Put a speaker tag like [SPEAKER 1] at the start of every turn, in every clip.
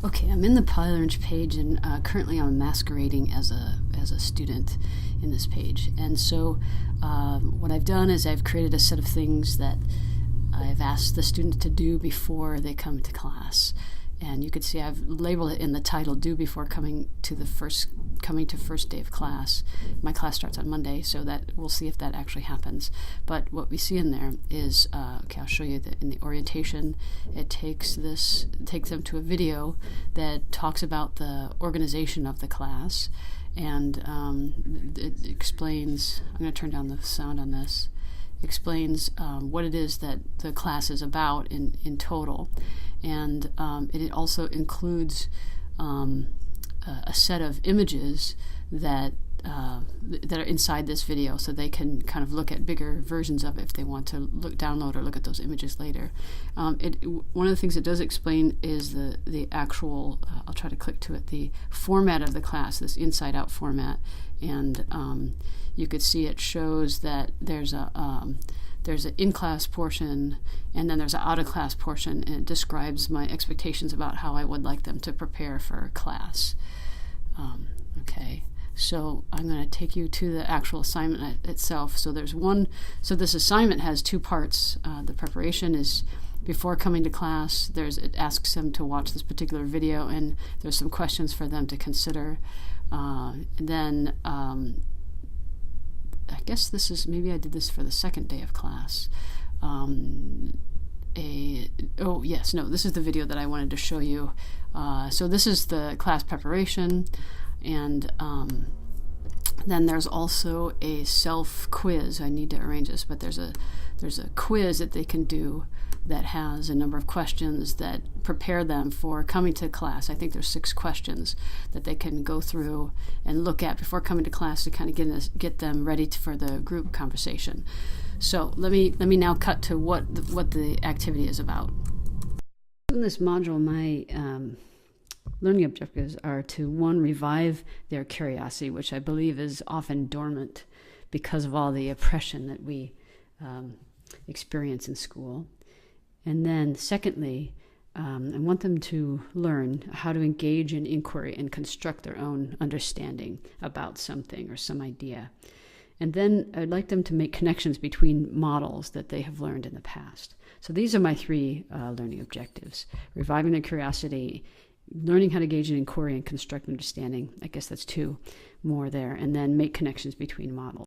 [SPEAKER 1] Okay, I'm in the PyLearn page, and currently I'm masquerading as a student in this page. And so what I've done is I've created a set of things that I've asked the student to do before they come to class. And you can see I've labeled it in the title, "Do Before Coming to First Day of Class." My class starts on Monday, so that we'll see if that actually happens. But what we see in there is, okay, I'll show you that in the orientation, it takes them to a video that talks about the organization of the class, and it explains. I'm going to turn down the sound on this. Explains what it is that the class is about in total, and it also includes a set of images that are inside this video, so they can kind of look at bigger versions of it if they want to download or look at those images later. One of the things it does explain is the actual, I'll try to click to it, the format of the class, this inside-out format, and you could see it shows that there's an in-class portion, and then there's an out-of-class portion, and it describes my expectations about how I would like them to prepare for class. Okay, so I'm going to take you to the actual assignment itself. So this assignment has two parts. The preparation is before coming to class. It asks them to watch this particular video, and there's some questions for them to consider. Then I guess maybe I did this for the second day of class. This is the video that I wanted to show you. So this is the class preparation, and then there's also a self-quiz. I need to arrange this, but there's a quiz that they can do that has a number of questions that prepare them for coming to class. I think there's 6 questions that they can go through and look at before coming to class to kind of get them ready for the group conversation. So let me now cut to what the activity is about. In this module, my learning objectives are to, 1, revive their curiosity, which I believe is often dormant because of all the oppression that we experience in school. And then secondly, I want them to learn how to engage in inquiry and construct their own understanding about something or some idea. And then I'd like them to make connections between models that they have learned in the past. So these are my 3 learning objectives: reviving their curiosity, learning how to engage in inquiry and construct understanding. I guess that's 2 more there. And then make connections between models.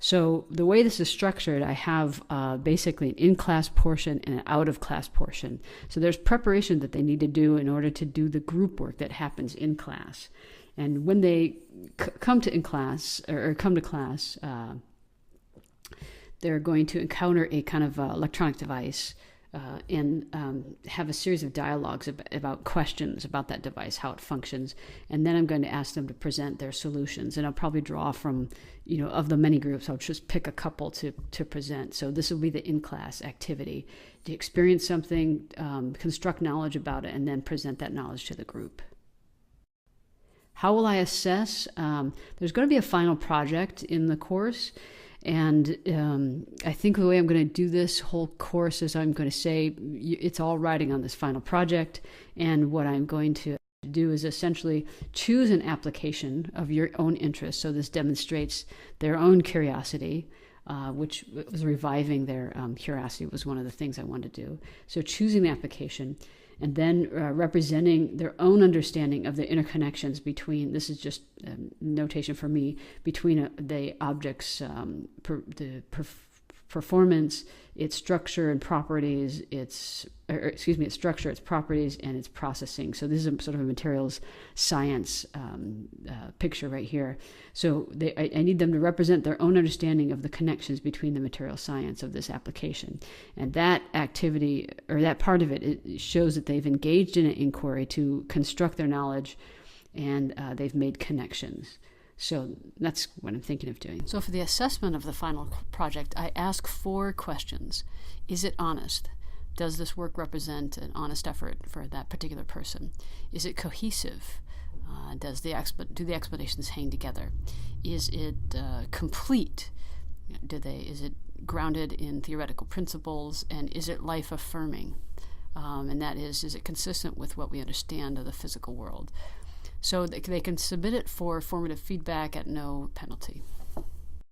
[SPEAKER 1] So the way this is structured, I have basically an in-class portion and an out-of-class portion. So there's preparation that they need to do in order to do the group work that happens in class. And when they come to class, they're going to encounter a kind of electronic device and have a series of dialogues about questions about that device, how it functions. And then I'm going to ask them to present their solutions. And I'll probably draw from, of the many groups, I'll just pick a couple to present. So this will be the in-class activity, to experience something, construct knowledge about it, and then present that knowledge to the group. How will I assess? There's going to be a final project in the course. And I think the way I'm going to do this whole course is I'm going to say it's all riding on this final project. And what I'm going to do is essentially choose an application of your own interest. So this demonstrates their own curiosity, which was reviving their curiosity was one of the things I wanted to do. So choosing the application, and then representing their own understanding of the interconnections between, this is just notation for me, between the object's performance, its structure and properties, its structure, its properties, and its processing. So this is sort of a materials science picture right here. So I need them to represent their own understanding of the connections between the material science of this application. And that activity, or that part of it, it shows that they've engaged in an inquiry to construct their knowledge, and they've made connections. So that's what I'm thinking of doing. So for the assessment of the final project, I ask 4 questions. Is it honest? Does this work represent an honest effort for that particular person? Is it cohesive? Do the explanations hang together? Is it complete? Is it grounded in theoretical principles? And is it life-affirming? and that is it consistent with what we understand of the physical world? So they can submit it for formative feedback at no penalty.